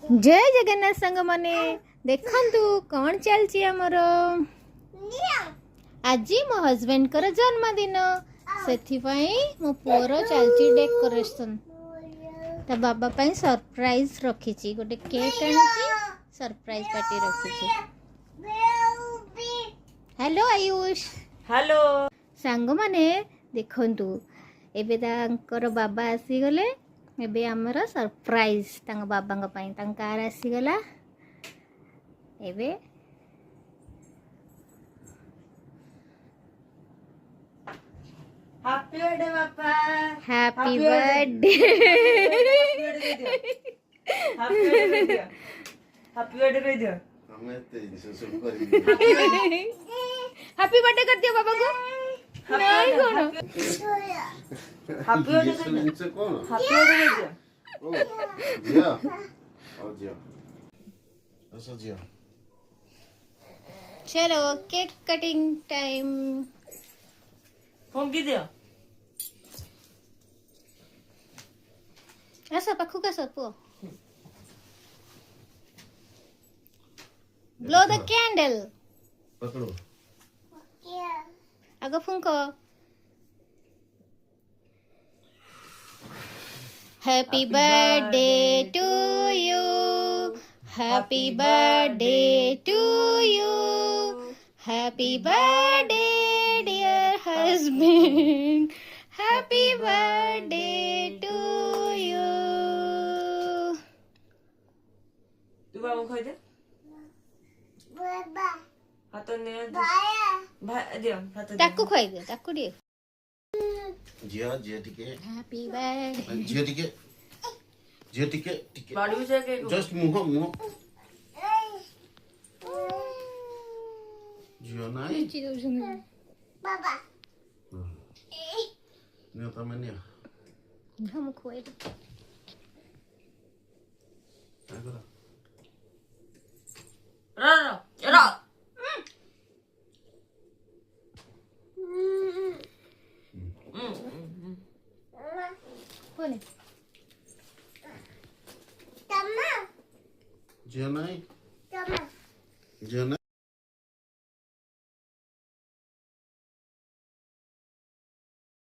जय जगन्नाथ सांग माने देखंतु कौन चलची आमर आज मो हस्बैंड कर जन्मदिन से मो पुअर चलची डेकोरेशन ता बाबा पाई सरप्राइज रखी गोटे केक आनी सरप्राइज पार्टी रखी। हेलो आयुष। हेलो सांग माने देखंतु एबे तांकर बाबा आसी गले एबे आमर सरप्राइज तांग बाबा पाई तांग कार आसी गला एबे हैप्पी बर्थडे पापा। हैप्पी बर्थडे हैप्पी बर्थडे कह दियो। हैप्पी बर्थडे कर दियो बाबा को। नहीं कौन हैप्पी बर्थडे कह दियो। चलो केक कटिंग टाइम। फोन की दियो। ऐसा पक्कू का सब ब्लो द कैंडल। पकड़ो आगो फुंको। Happy birthday to you, happy birthday to you, happy birthday dear husband, happy birthday to you. तू बाबू खाई दे। हाथ ने दियो हाथ ताकू खाई दे ताकू दिए। जिया जिया टिके हैप्पी बर्थडे जिया टिके बाड़ू से के जस्ट मुंह जिया नाई बाबा ने तो मैंने हम खोए दे। अगर रा रा बोले जिया नाई जिया